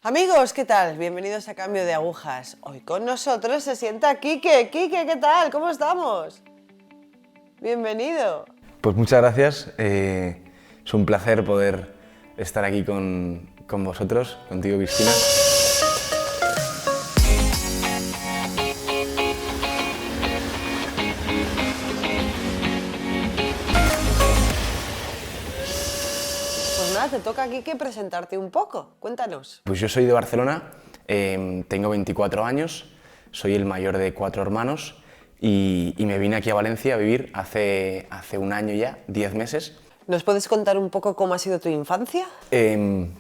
Amigos, ¿qué tal? Bienvenidos a Cambio de Agujas. Hoy con nosotros se sienta Quique. Quique, ¿qué tal? ¿Cómo estamos? Bienvenido. Pues muchas gracias. Es un placer poder estar aquí con vosotros, contigo, Cristina. Pues nada, te toca, Quique, presentarte un poco. Cuéntanos. Pues yo soy de Barcelona, tengo 24 años, soy el mayor de 4 hermanos y me vine aquí a Valencia a vivir hace un año ya, 10 meses. ¿Nos puedes contar un poco cómo ha sido tu infancia?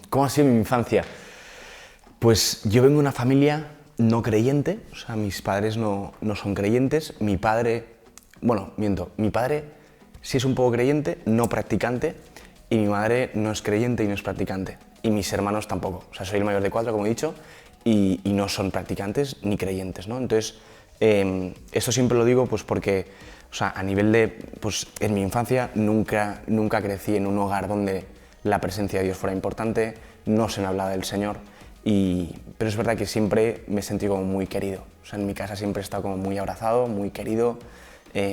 ¿Cómo ha sido mi infancia? Pues yo vengo de una familia no creyente, o sea, mis padres no son creyentes. Mi padre, bueno, miento, mi padre sí es un poco creyente, no practicante, y mi madre no es creyente y no es practicante. Y mis hermanos tampoco. O sea, soy el mayor de 4, como he dicho, y no son practicantes ni creyentes, ¿no? Entonces, esto siempre lo digo pues porque, o sea, a nivel de, pues en mi infancia nunca crecí en un hogar donde la presencia de Dios fuera importante, no se me hablaba del Señor, pero es verdad que siempre me he sentido como muy querido. O sea, en mi casa siempre he estado como muy abrazado, muy querido,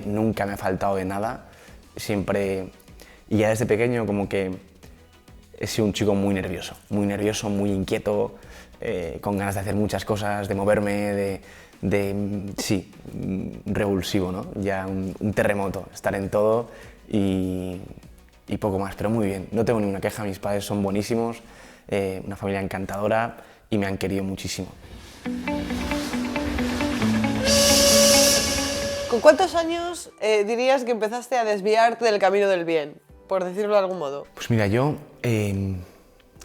nunca me ha faltado de nada, siempre. Y ya desde pequeño como que he sido un chico muy nervioso, muy inquieto, con ganas de hacer muchas cosas, de moverme, sí, revulsivo, ¿no? Ya un terremoto, estar en todo y poco más, pero muy bien. No tengo ninguna queja, mis padres son buenísimos, una familia encantadora y me han querido muchísimo. ¿Con cuántos años dirías que empezaste a desviarte del camino del bien, por decirlo de algún modo? Pues mira, yo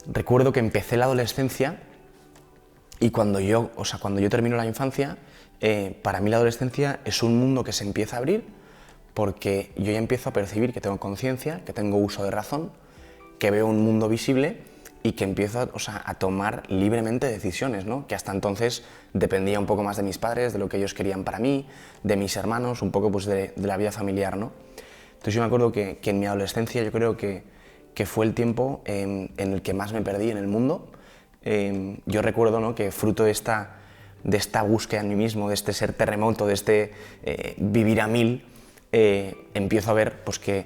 recuerdo que empecé la adolescencia y cuando yo termino la infancia, para mí la adolescencia es un mundo que se empieza a abrir porque yo ya empiezo a percibir que tengo conciencia, que tengo uso de razón, que veo un mundo visible y que empiezo a tomar libremente decisiones, ¿no? Que hasta entonces dependía un poco más de mis padres, de lo que ellos querían para mí, de mis hermanos, un poco pues de la vida familiar, ¿no? Entonces yo me acuerdo que en mi adolescencia yo creo que fue el tiempo en el que más me perdí en el mundo. Yo recuerdo, ¿no?, que fruto de esta búsqueda en mí mismo, de este ser terremoto, de este vivir a mil, empiezo a ver pues, que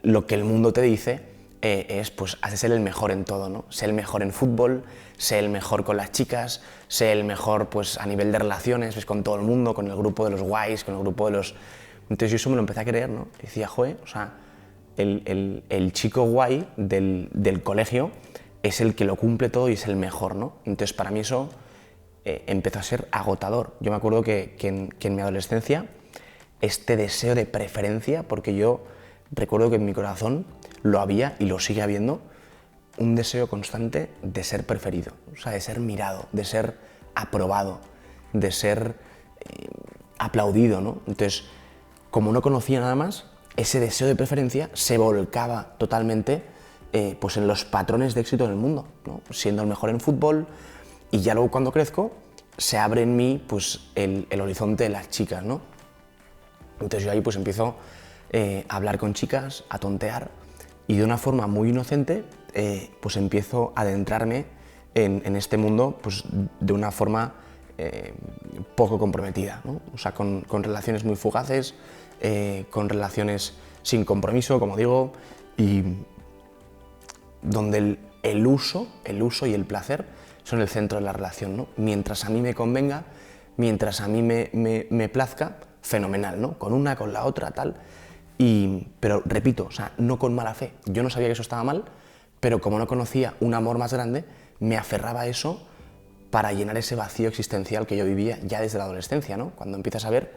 lo que el mundo te dice es, pues, has de ser el mejor en todo, ¿no? Ser el mejor en fútbol, ser el mejor con las chicas, ser el mejor pues, a nivel de relaciones, pues, con todo el mundo, con el grupo de los guays, con el grupo de los. Entonces yo eso me lo empecé a creer, ¿no? Y decía, joder, o sea, el chico guay del colegio es el que lo cumple todo y es el mejor, ¿no? Entonces para mí eso empezó a ser agotador. Yo me acuerdo que en mi adolescencia este deseo de preferencia, porque yo recuerdo que en mi corazón lo había y lo sigue habiendo, un deseo constante de ser preferido, o sea, de ser mirado, de ser aprobado, de ser aplaudido, ¿no? Entonces, como no conocía nada más, ese deseo de preferencia se volcaba totalmente pues en los patrones de éxito del mundo, ¿no? Siendo el mejor en fútbol, y ya luego cuando crezco se abre en mí pues, el horizonte de las chicas, ¿no? Entonces yo ahí pues empiezo a hablar con chicas, a tontear, y de una forma muy inocente pues empiezo a adentrarme en este mundo pues, de una forma poco comprometida, ¿no? O sea, con relaciones muy fugaces, con relaciones sin compromiso, como digo, y donde el uso y el placer son el centro de la relación, ¿no? Mientras a mí me convenga, mientras a mí me plazca, fenomenal, ¿no? Con una, con la otra, tal. Pero repito, o sea, no con mala fe. Yo no sabía que eso estaba mal, pero como no conocía un amor más grande, me aferraba a eso para llenar ese vacío existencial que yo vivía ya desde la adolescencia, ¿no? Cuando empiezas a ver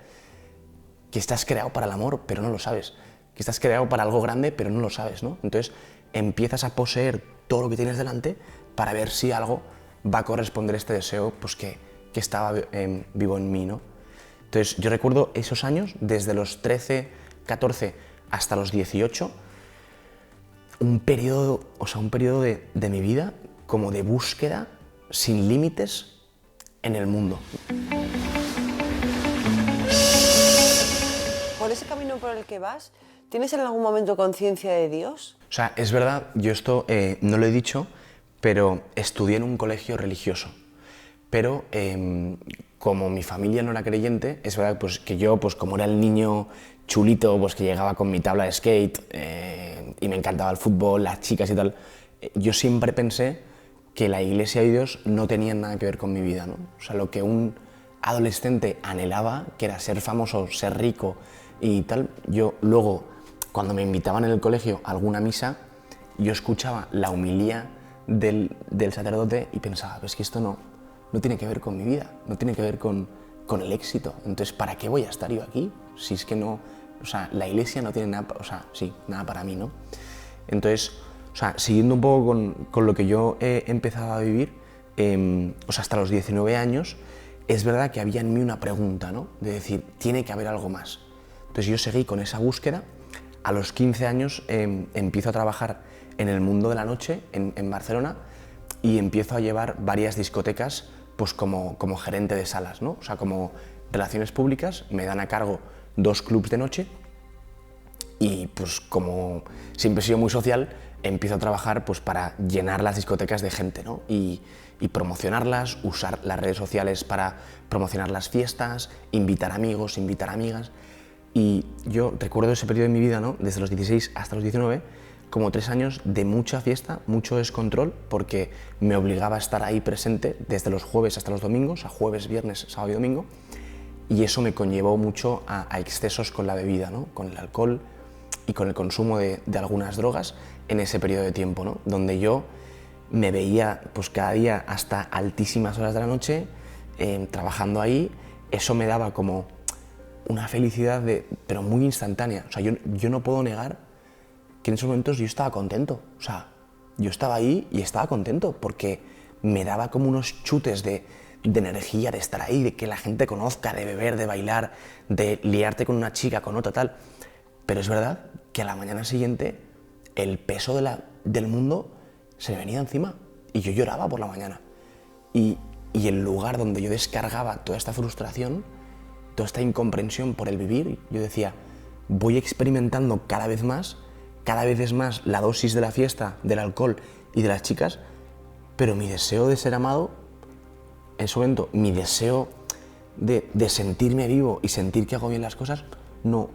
que estás creado para el amor, pero no lo sabes. Que estás creado para algo grande, pero no lo sabes, ¿no? Entonces empiezas a poseer todo lo que tienes delante para ver si algo va a corresponder a este deseo pues, que estaba vivo en mí, ¿no? Entonces yo recuerdo esos años, desde los 13, 14 hasta los 18, un periodo de mi vida como de búsqueda sin límites en el mundo. Por ese camino por el que vas, ¿tienes en algún momento conciencia de Dios? O sea, es verdad, yo esto no lo he dicho, pero estudié en un colegio religioso. Pero como mi familia no era creyente, es verdad pues, que yo, pues, como era el niño chulito, pues, que llegaba con mi tabla de skate y me encantaba el fútbol, las chicas y tal, yo siempre pensé que la iglesia y Dios no tenían nada que ver con mi vida, ¿no? O sea, lo que un adolescente anhelaba, que era ser famoso, ser rico y tal, yo luego, cuando me invitaban en el colegio a alguna misa, yo escuchaba la homilía del sacerdote y pensaba, pues que esto no tiene que ver con mi vida, no tiene que ver con el éxito. Entonces, ¿para qué voy a estar yo aquí? Si es que no, o sea, la iglesia no tiene nada, o sea, sí, nada para mí, ¿no? Entonces, o sea, siguiendo un poco con lo que yo he empezado a vivir, o sea, hasta los 19 años, es verdad que había en mí una pregunta, ¿no? De decir, tiene que haber algo más. Entonces yo seguí con esa búsqueda. A los 15 años empiezo a trabajar en el mundo de la noche en Barcelona y empiezo a llevar varias discotecas pues como gerente de salas, ¿no? O sea, como relaciones públicas, me dan a cargo 2 clubs de noche y pues como siempre he sido muy social, empiezo a trabajar pues para llenar las discotecas de gente, ¿no? Y promocionarlas, usar las redes sociales para promocionar las fiestas, invitar amigos, invitar amigas. Y yo recuerdo ese periodo de mi vida, ¿no? Desde los 16 hasta los 19, como 3 años de mucha fiesta, mucho descontrol, porque me obligaba a estar ahí presente desde los jueves hasta los domingos, a jueves, viernes, sábado y domingo, y eso me conllevó mucho a excesos con la bebida, ¿no? Con el alcohol y con el consumo de algunas drogas en ese periodo de tiempo, ¿no? Donde yo me veía pues cada día hasta altísimas horas de la noche trabajando ahí. Eso me daba como una felicidad pero muy instantánea. O sea, yo no puedo negar que en esos momentos yo estaba contento. O sea, yo estaba ahí y estaba contento porque me daba como unos chutes de energía, de estar ahí, de que la gente conozca, de beber, de bailar, de liarte con una chica, con otra, tal. Pero es verdad que a la mañana siguiente el peso del mundo se me venía encima y yo lloraba por la mañana. Y el lugar donde yo descargaba toda esta frustración, toda esta incomprensión por el vivir, yo decía, voy experimentando cada vez es más la dosis de la fiesta, del alcohol y de las chicas, pero mi deseo de ser amado, en ese momento, mi deseo de sentirme vivo y sentir que hago bien las cosas, no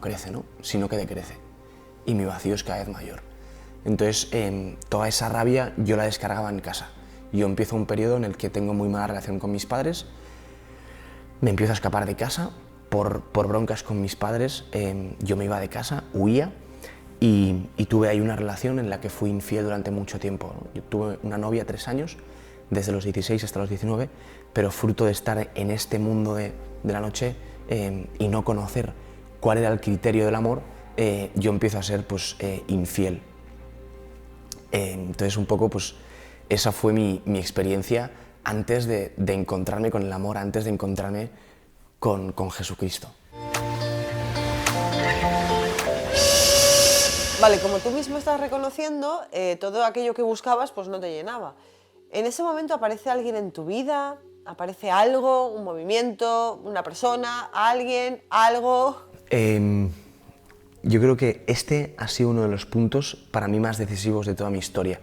crece, ¿no? Sino que decrece. Y mi vacío es cada vez mayor. Entonces, toda esa rabia yo la descargaba en casa. Yo empiezo un periodo en el que tengo muy mala relación con mis padres, me empiezo a escapar de casa por broncas con mis padres, yo me iba de casa, huía y tuve ahí una relación en la que fui infiel durante mucho tiempo, ¿no? Yo tuve una novia 3 años, desde los 16 hasta los 19, pero fruto de estar en este mundo de la noche y no conocer cuál era el criterio del amor, yo empiezo a ser pues, infiel. Entonces un poco pues esa fue mi experiencia antes de encontrarme con el amor, antes de encontrarme con Jesucristo. Vale, como tú mismo estás reconociendo, todo aquello que buscabas pues no te llenaba. ¿En ese momento aparece alguien en tu vida? ¿Aparece algo, un movimiento, una persona, alguien, algo? Yo creo que este ha sido uno de los puntos para mí más decisivos de toda mi historia.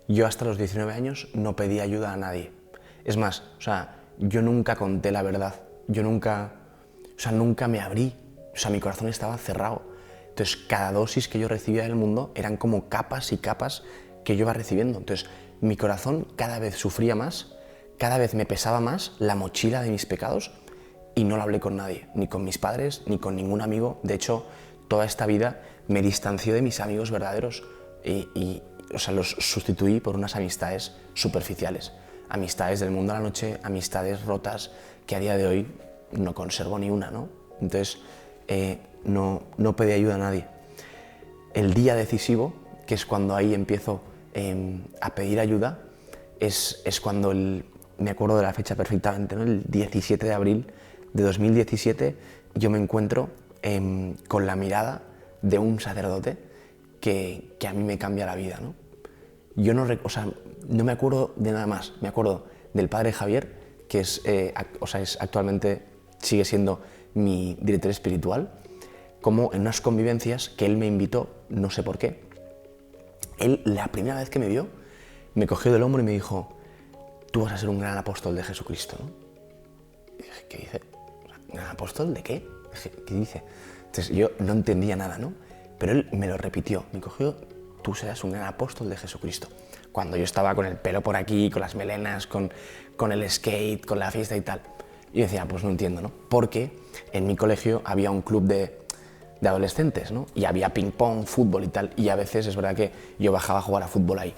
Yo hasta los 19 años no pedí ayuda a nadie. Es más, o sea, yo nunca conté la verdad. Yo nunca me abrí. O sea, mi corazón estaba cerrado. Entonces, cada dosis que yo recibía del mundo eran como capas y capas que yo iba recibiendo. Entonces, mi corazón cada vez sufría más, cada vez me pesaba más la mochila de mis pecados y no lo hablé con nadie, ni con mis padres, ni con ningún amigo. De hecho, toda esta vida me distanció de mis amigos verdaderos y o sea, los sustituí por unas amistades superficiales. Amistades del mundo a la noche, amistades rotas que a día de hoy no conservo ni una, ¿no? Entonces, no pedí ayuda a nadie. El día decisivo, que es cuando ahí empiezo a pedir ayuda, es cuando, me acuerdo de la fecha perfectamente, ¿no? El 17 de abril de 2017, yo me encuentro con la mirada de un sacerdote que a mí me cambia la vida, ¿no? Yo no me acuerdo de nada más, me acuerdo del padre Javier, que es actualmente sigue siendo mi director espiritual, como en unas convivencias que él me invitó, no sé por qué, él la primera vez que me vio me cogió del hombro y me dijo, tú vas a ser un gran apóstol de Jesucristo, ¿no? Y dije, ¿qué dice? ¿Gran apóstol de qué? Dije, ¿qué dice? Entonces yo no entendía nada, ¿no? Pero él me lo repitió, me cogió, tú serás un gran apóstol de Jesucristo. Cuando yo estaba con el pelo por aquí, con las melenas, con el skate, con la fiesta y tal. Y yo decía, pues no entiendo, ¿no? Porque en mi colegio había un club de adolescentes, ¿no? Y había ping pong, fútbol y tal, y a veces es verdad que yo bajaba a jugar a fútbol ahí.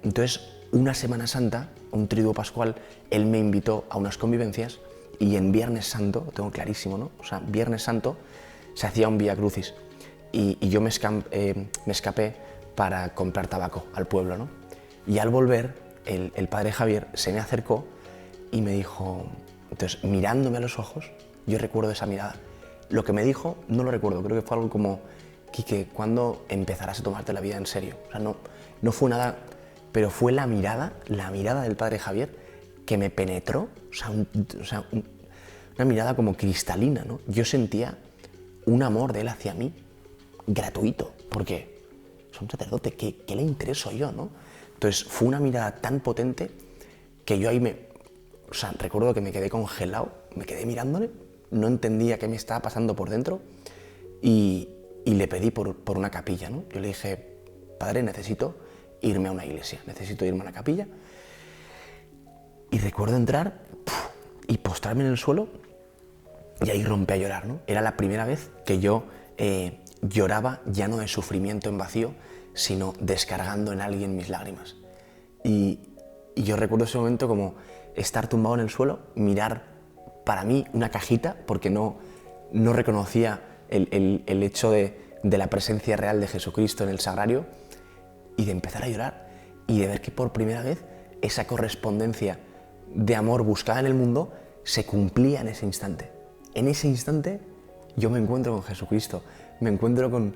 Entonces, una Semana Santa, un triduo pascual, él me invitó a unas convivencias y en Viernes Santo, lo tengo clarísimo, ¿no? O sea, Viernes Santo se hacía un Vía Crucis y yo me escapé para comprar tabaco al pueblo, ¿no? Y al volver, el padre Javier se me acercó y me dijo, entonces, mirándome a los ojos, yo recuerdo esa mirada. Lo que me dijo, no lo recuerdo, creo que fue algo como, Quique, ¿cuándo empezarás a tomarte la vida en serio? O sea, no fue nada, pero fue la mirada del padre Javier que me penetró, una mirada como cristalina, ¿no? Yo sentía un amor de él hacia mí, gratuito, porque es un sacerdote, ¿qué le intereso yo, no? Entonces fue una mirada tan potente que yo ahí recuerdo que me quedé congelado, me quedé mirándole, no entendía qué me estaba pasando por dentro y le pedí por una capilla, ¿no? Yo le dije, padre, necesito irme a una iglesia, necesito irme a una capilla. Y recuerdo entrar y postrarme en el suelo y ahí rompí a llorar, ¿no? Era la primera vez que yo lloraba ya no de sufrimiento en vacío, sino descargando en alguien mis lágrimas. Y yo recuerdo ese momento como estar tumbado en el suelo, mirar para mí una cajita, porque no reconocía el hecho de la presencia real de Jesucristo en el sagrario, y de empezar a llorar y de ver que por primera vez esa correspondencia de amor buscada en el mundo se cumplía en ese instante. En ese instante yo me encuentro con Jesucristo, me encuentro con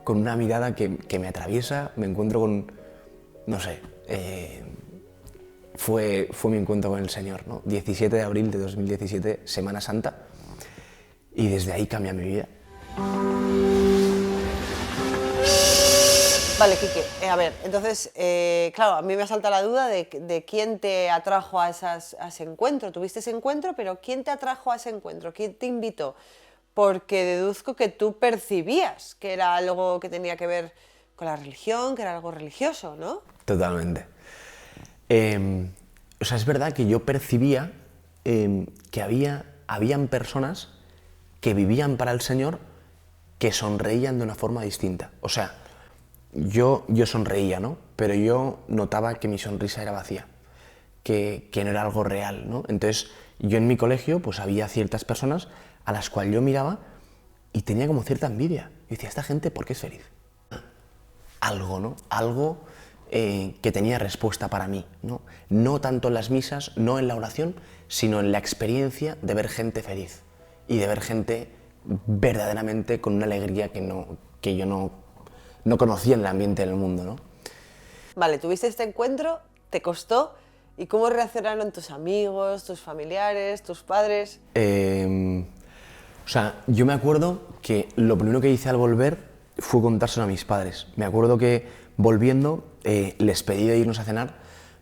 una mirada que me atraviesa, me encuentro con, no sé, fue mi encuentro con el Señor, ¿no? 17 de abril de 2017, Semana Santa, y desde ahí cambia mi vida. Vale, Quique, a ver, entonces, claro, a mí me salta la duda de quién te atrajo a ese encuentro. Tuviste ese encuentro, pero ¿quién te atrajo a ese encuentro? ¿Quién te invitó? Porque deduzco que tú percibías que era algo que tenía que ver con la religión, que era algo religioso, ¿no? Totalmente. Es verdad que yo percibía que habían personas que vivían para el Señor que sonreían de una forma distinta. O sea, yo sonreía, ¿no? Pero yo notaba que mi sonrisa era vacía, que no era algo real, ¿no? Entonces, yo en mi colegio, pues había ciertas personas a las cuales yo miraba y tenía como cierta envidia. Y decía, ¿esta gente por qué es feliz? Algo, ¿no? Algo que tenía respuesta para mí, ¿no? No tanto en las misas, no en la oración, sino en la experiencia de ver gente feliz y de ver gente verdaderamente con una alegría que yo no conocía en el ambiente del mundo, ¿no? Vale, tuviste este encuentro, te costó, ¿y cómo reaccionaron tus amigos, tus familiares, tus padres? Yo me acuerdo que lo primero que hice al volver fue contárselo a mis padres. Me acuerdo que volviendo les pedí de irnos a cenar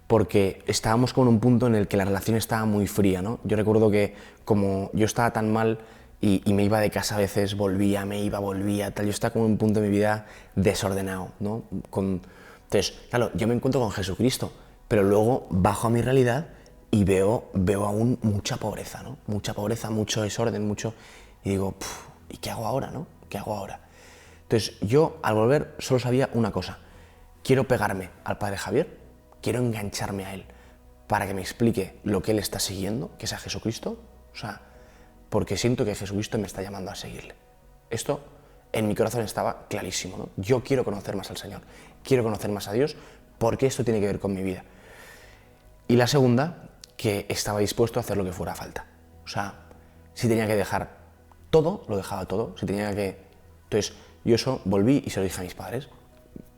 porque estábamos con un punto en el que la relación estaba muy fría, ¿no? Yo recuerdo que como yo estaba tan mal y me iba de casa a veces, volvía, tal, yo estaba como en un punto de mi vida desordenado, ¿no? Entonces, claro, yo me encuentro con Jesucristo, pero luego bajo a mi realidad y veo aún mucha pobreza, ¿no? Mucha pobreza, mucho desorden, y digo, ¿y qué hago ahora, no? ¿Qué hago ahora? Entonces, yo al volver solo sabía una cosa: quiero pegarme al padre Javier, quiero engancharme a él para que me explique lo que él está siguiendo, que es a Jesucristo, porque siento que Jesucristo me está llamando a seguirle. Esto en mi corazón estaba clarísimo, ¿no? Yo quiero conocer más al Señor, quiero conocer más a Dios, porque esto tiene que ver con mi vida. Y la segunda, que estaba dispuesto a hacer lo que fuera falta. Si tenía que dejar todo, lo dejaba todo. Entonces, yo eso volví y se lo dije a mis padres.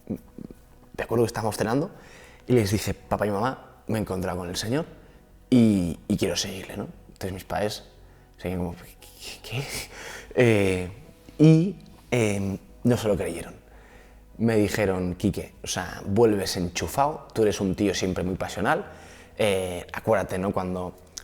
Me acuerdo que estábamos cenando y les dije, papá y mamá, me he encontrado con el Señor y quiero seguirle, ¿no? Entonces mis padres seguían como, ¿qué? No se lo creyeron. me dijeron, Quique, o sea, vuelves enchufado, tú eres un tío siempre muy pasional, acuérdate, ¿no?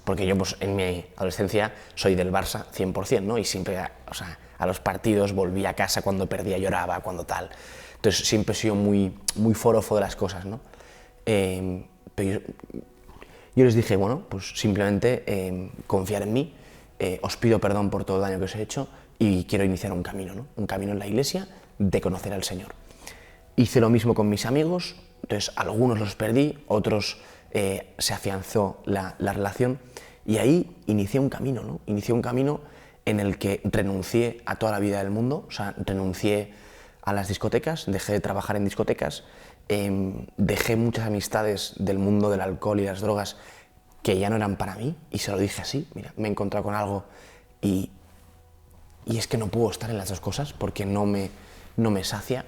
Porque yo pues en mi adolescencia soy del Barça 100%, ¿no? Y siempre, o sea, a los partidos volvía a casa cuando perdía, lloraba, cuando tal. Entonces siempre he sido muy, muy forofo de las cosas, ¿no? Pero yo les dije, bueno, pues simplemente confiar en mí, os pido perdón por todo el daño que os he hecho y quiero iniciar un camino, ¿no? Un camino en la iglesia de conocer al Señor. Hice lo mismo con mis amigos, entonces algunos los perdí, otros se afianzó la relación y ahí inicié un camino, ¿no? Inicié un camino en el que renuncié a toda la vida del mundo, o sea, renuncié a las discotecas, dejé de trabajar en discotecas, dejé muchas amistades del mundo del alcohol y las drogas que ya no eran para mí y se lo dije así, mira, me he encontrado con algo y es que no puedo estar en las dos cosas porque no me sacia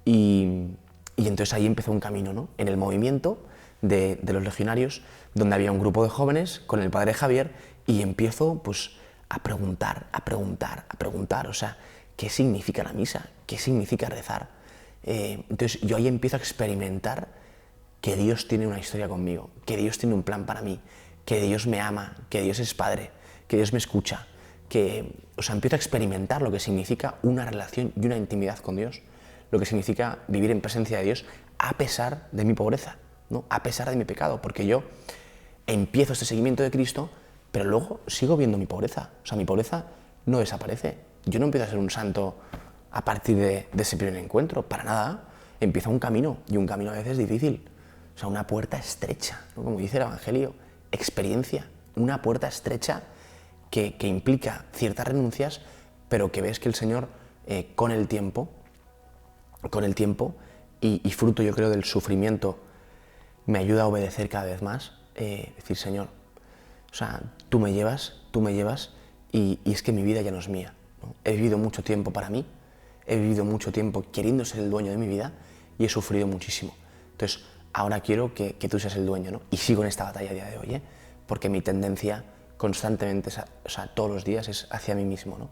y entonces ahí empezó un camino, ¿no? En el movimiento de los legionarios, donde había un grupo de jóvenes con el padre Javier y empiezo pues a preguntar, o sea, ¿qué significa la misa? ¿Qué significa rezar? Entonces yo ahí empiezo a experimentar que Dios tiene una historia conmigo, que Dios tiene un plan para mí, que Dios me ama, que Dios es Padre, que Dios me escucha, o sea, empiezo a experimentar lo que significa una relación y una intimidad con Dios, lo que significa vivir en presencia de Dios a pesar de mi pobreza, ¿no? A pesar de mi pecado, porque yo empiezo este seguimiento de Cristo, pero luego sigo viendo mi pobreza, o sea, mi pobreza no desaparece. Yo no empiezo a ser un santo a partir de ese primer encuentro, para nada. Empieza un camino, y un camino a veces difícil, o sea, una puerta estrecha, ¿no? Como dice el Evangelio, experiencia, una puerta estrecha que implica ciertas renuncias, pero que ves que el Señor, con el tiempo, y fruto, yo creo, del sufrimiento, me ayuda a obedecer cada vez más, decir, Señor, o sea, tú me llevas, y es que mi vida ya no es mía, ¿no? He vivido mucho tiempo para mí, he vivido mucho tiempo queriendo ser el dueño de mi vida y he sufrido muchísimo. Entonces, ahora quiero que tú seas el dueño, ¿no? Y sigo en esta batalla a día de hoy, porque mi tendencia constantemente, o sea, todos los días es hacia mí mismo, ¿no?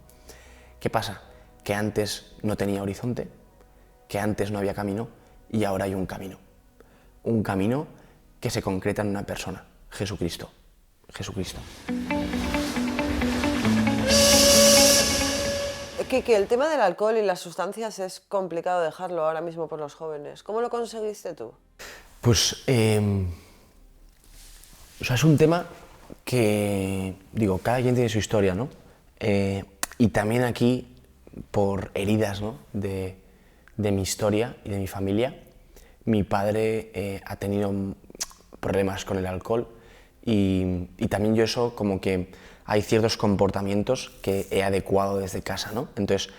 ¿Qué pasa? Que antes no tenía horizonte, que antes no había camino y ahora hay un camino. Un camino que se concreta en una persona, Jesucristo. Jesucristo. Que el tema del alcohol y las sustancias es complicado dejarlo ahora mismo por los jóvenes. ¿Cómo lo conseguiste tú? Pues, o sea, es un tema que, digo, cada quien tiene su historia, ¿no? Y también aquí, por heridas, ¿no? de mi historia y de mi familia, mi padre ha tenido problemas con el alcohol y también yo eso como que hay ciertos comportamientos que he adecuado desde casa, ¿no? Entonces,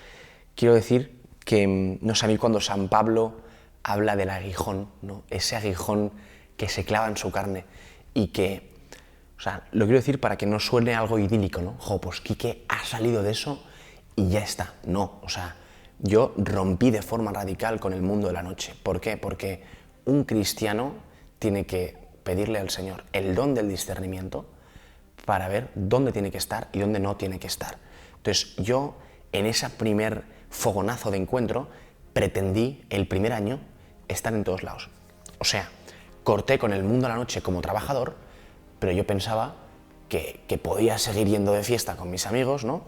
quiero decir que, no sé, a mí cuando San Pablo habla del aguijón, ¿no? Ese aguijón que se clava en su carne y que, o sea, lo quiero decir para que no suene algo idílico, ¿no? Jo, pues Quique ha salido de eso y ya está. No, o sea, yo rompí de forma radical con el mundo de la noche. ¿Por qué? Porque un cristiano tiene que pedirle al Señor el don del discernimiento para ver dónde tiene que estar y dónde no tiene que estar. Entonces yo, en ese primer fogonazo de encuentro, pretendí el primer año estar en todos lados. O sea, corté con el mundo a la noche como trabajador, pero yo pensaba que podía seguir yendo de fiesta con mis amigos, ¿no?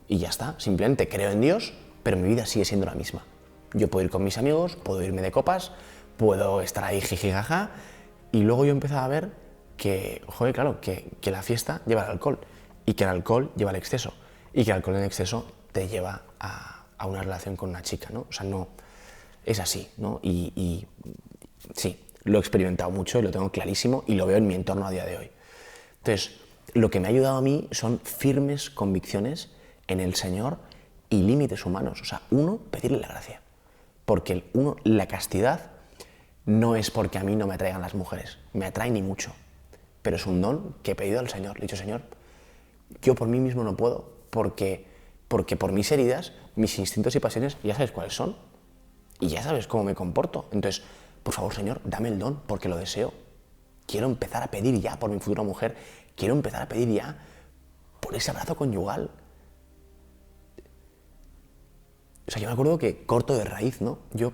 Y ya está, simplemente creo en Dios, pero mi vida sigue siendo la misma. Yo puedo ir con mis amigos, puedo irme de copas, puedo estar ahí jijijaja, y luego yo empezaba a ver que, joder, claro, que la fiesta lleva al alcohol, y que el alcohol lleva al exceso, y que el alcohol en exceso te lleva a una relación con una chica, ¿no? O sea, no, es así, ¿no? Y sí, lo he experimentado mucho y lo tengo clarísimo y lo veo en mi entorno a día de hoy. Entonces, lo que me ha ayudado a mí son firmes convicciones en el Señor y límites humanos. O sea, uno, pedirle la gracia. Porque la castidad no es porque a mí no me atraigan las mujeres, me atrae ni mucho, pero es un don que he pedido al Señor. Le he dicho, Señor, yo por mí mismo no puedo, porque por mis heridas, mis instintos y pasiones, ya sabes cuáles son, y ya sabes cómo me comporto. Entonces, por favor, Señor, dame el don, porque lo deseo. Quiero empezar a pedir ya por mi futura mujer, quiero empezar a pedir ya por ese abrazo conyugal. O sea, yo me acuerdo que corto de raíz, ¿no? Yo,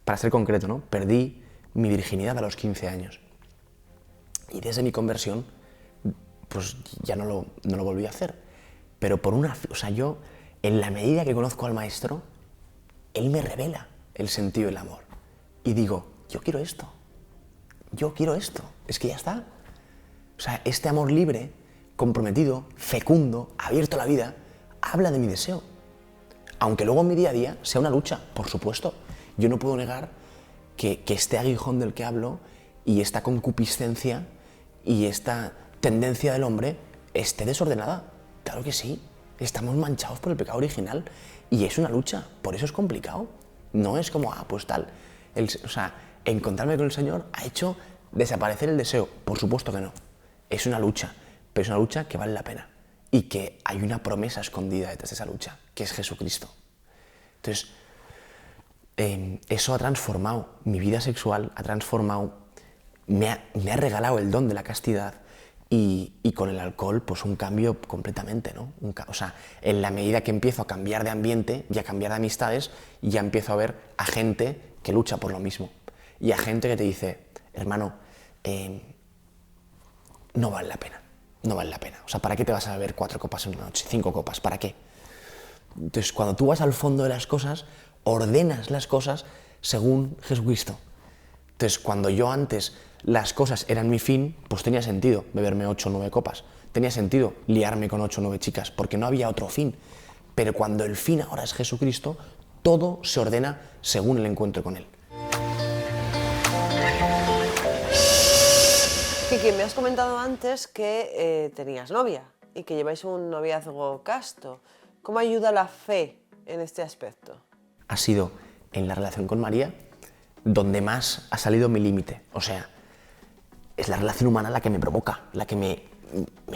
para ser concreto, ¿no? Perdí mi virginidad a los 15 años. Y desde mi conversión, pues ya no lo volví a hacer. Pero o sea, yo, en la medida que conozco al Maestro, Él me revela el sentido del amor. Y digo, yo quiero esto. Es que ya está. O sea, este amor libre, comprometido, fecundo, abierto a la vida, habla de mi deseo. Aunque luego en mi día a día sea una lucha, por supuesto. Yo no puedo negar que este aguijón del que hablo y esta concupiscencia y esta tendencia del hombre esté desordenada. Claro que sí. Estamos manchados por el pecado original y es una lucha. Por eso es complicado. No es como, pues tal. O sea, encontrarme con el Señor ha hecho desaparecer el deseo. Por supuesto que no. Es una lucha, pero es una lucha que vale la pena. Y que hay una promesa escondida detrás de esa lucha, que es Jesucristo. Entonces, eso ha transformado mi vida sexual, me ha regalado el don de la castidad y con el alcohol, pues un cambio completamente, ¿no? O sea, en la medida que empiezo a cambiar de ambiente y a cambiar de amistades, ya empiezo a ver a gente que lucha por lo mismo. Y a gente que te dice, hermano, no vale la pena. No vale la pena. O sea, ¿para qué te vas a beber 4 copas en una noche? 5 copas, ¿para qué? Entonces, cuando tú vas al fondo de las cosas, ordenas las cosas según Jesucristo. Entonces, cuando yo antes las cosas eran mi fin, pues tenía sentido beberme 8 o 9 copas. Tenía sentido liarme con 8 o 9 chicas, porque no había otro fin. Pero cuando el fin ahora es Jesucristo, todo se ordena según el encuentro con Él. Kiki, me has comentado antes que tenías novia y que lleváis un noviazgo casto. ¿Cómo ayuda la fe en este aspecto? Ha sido en la relación con María donde más ha salido mi límite. O sea, es la relación humana la que me provoca, la que me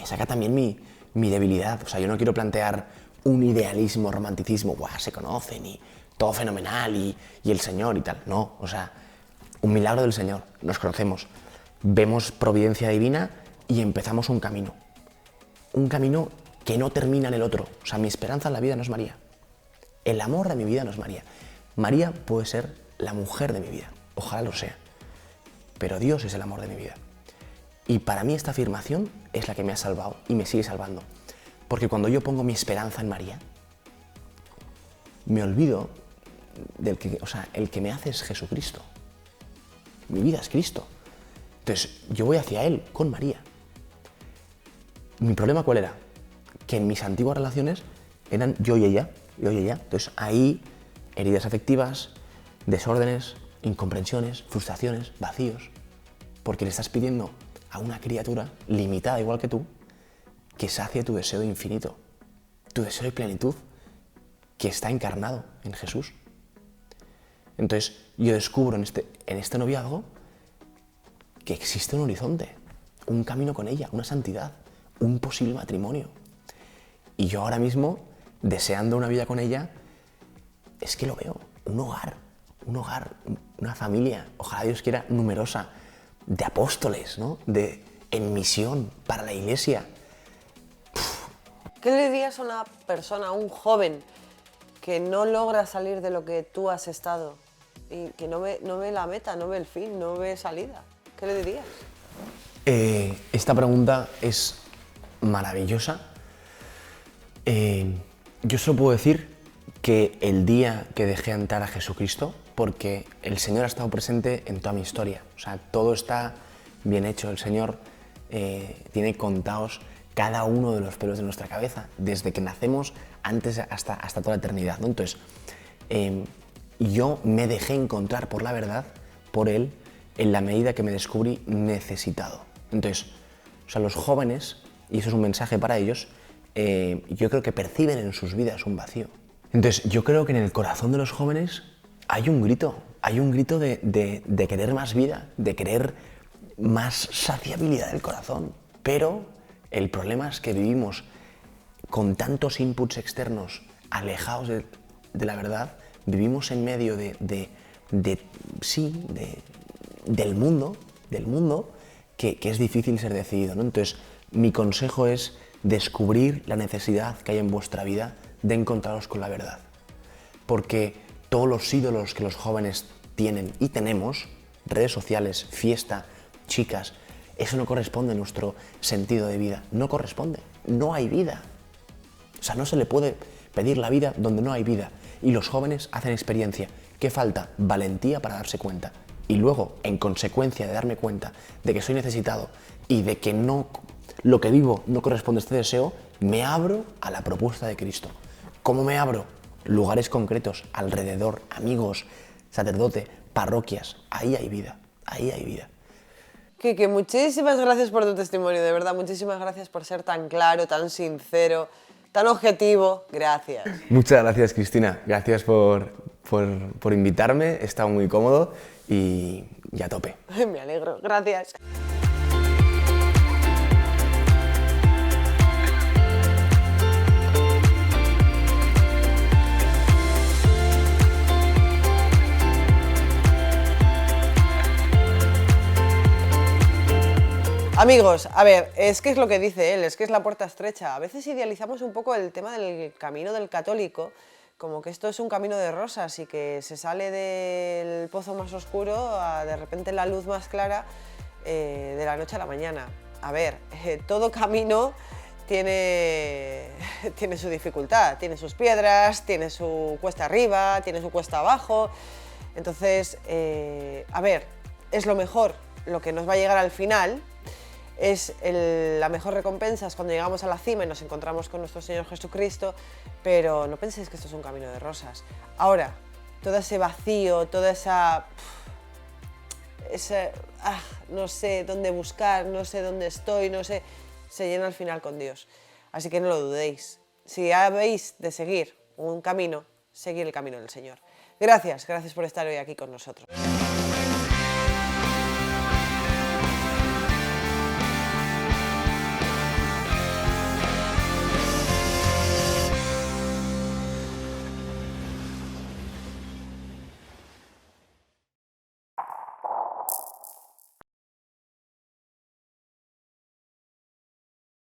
saca también mi debilidad. O sea, yo no quiero plantear un idealismo, romanticismo, ¡buah, se conocen y todo fenomenal y el Señor y tal! No, o sea, un milagro del Señor, nos conocemos. Vemos providencia divina y empezamos un camino que no termina en el otro. O sea, mi esperanza en la vida no es María. El amor de mi vida no es María. María puede ser la mujer de mi vida, ojalá lo sea. Pero Dios es el amor de mi vida. Y para mí esta afirmación es la que me ha salvado y me sigue salvando. Porque cuando yo pongo mi esperanza en María, me olvido el que me hace es Jesucristo. Mi vida es Cristo. Entonces, yo voy hacia Él, con María. ¿Mi problema cuál era? Que en mis antiguas relaciones eran yo y ella. Entonces, ahí, heridas afectivas, desórdenes, incomprensiones, frustraciones, vacíos. Porque le estás pidiendo a una criatura limitada igual que tú, que sacie tu deseo de infinito, tu deseo de plenitud, que está encarnado en Jesús. Entonces, yo descubro en este noviazgo que existe un horizonte, un camino con ella, una santidad, un posible matrimonio. Y yo ahora mismo, deseando una vida con ella, es que lo veo, un hogar, una familia, ojalá Dios quiera, numerosa, de apóstoles, ¿no? En misión para la Iglesia. ¿Qué le dirías a una persona, a un joven, que no logra salir de lo que tú has estado y que no ve la meta, no ve el fin, no ve salida? ¿Qué le dirías? Esta pregunta es maravillosa. Yo solo puedo decir que el día que dejé entrar a Jesucristo, porque el Señor ha estado presente en toda mi historia, o sea, todo está bien hecho, el Señor tiene contados cada uno de los pelos de nuestra cabeza, desde que nacemos antes hasta toda la eternidad, ¿no? Entonces, yo me dejé encontrar por la verdad, por Él, en la medida que me descubrí necesitado. Entonces, o sea, los jóvenes, y eso es un mensaje para ellos, yo creo que perciben en sus vidas un vacío. Entonces, yo creo que en el corazón de los jóvenes hay un grito de querer más vida, de querer más saciabilidad del corazón. Pero el problema es que vivimos con tantos inputs externos alejados de la verdad, vivimos en medio del mundo, que es difícil ser decidido, ¿no? Entonces, mi consejo es descubrir la necesidad que hay en vuestra vida de encontraros con la verdad. porque todos los ídolos que los jóvenes tienen y tenemos, redes sociales, fiesta, chicas, eso no corresponde a nuestro sentido de vida, no corresponde, no hay vida. O sea, no se le puede pedir la vida donde no hay vida. Y los jóvenes hacen experiencia. ¿Qué falta? Valentía para darse cuenta. Y luego, en consecuencia de darme cuenta de que soy necesitado y de que no, lo que vivo no corresponde a este deseo, me abro a la propuesta de Cristo. ¿Cómo me abro? Lugares concretos, alrededor, amigos, sacerdote, parroquias. Ahí hay vida, ahí hay vida. Quique, muchísimas gracias por tu testimonio, de verdad, muchísimas gracias por ser tan claro, tan sincero, tan objetivo. Gracias. Muchas gracias, Cristina. Gracias por invitarme. He estado muy cómodo y a tope. Me alegro. Gracias. Amigos, a ver, es que es lo que dice él, es que es la puerta estrecha. A veces idealizamos un poco el tema del camino del católico, como que esto es un camino de rosas y que se sale del pozo más oscuro a de repente la luz más clara de la noche a la mañana. A ver, todo camino tiene su dificultad, tiene sus piedras, tiene su cuesta arriba, tiene su cuesta abajo. Entonces, a ver, es lo mejor, lo que nos va a llegar al final. Es la mejor recompensa es cuando llegamos a la cima y nos encontramos con nuestro Señor Jesucristo, pero no penséis que esto es un camino de rosas. Ahora, todo ese vacío, toda no sé dónde buscar, no sé dónde estoy, no sé, se llena al final con Dios. Así que no lo dudéis. Si habéis de seguir un camino, seguid el camino del Señor. Gracias por estar hoy aquí con nosotros.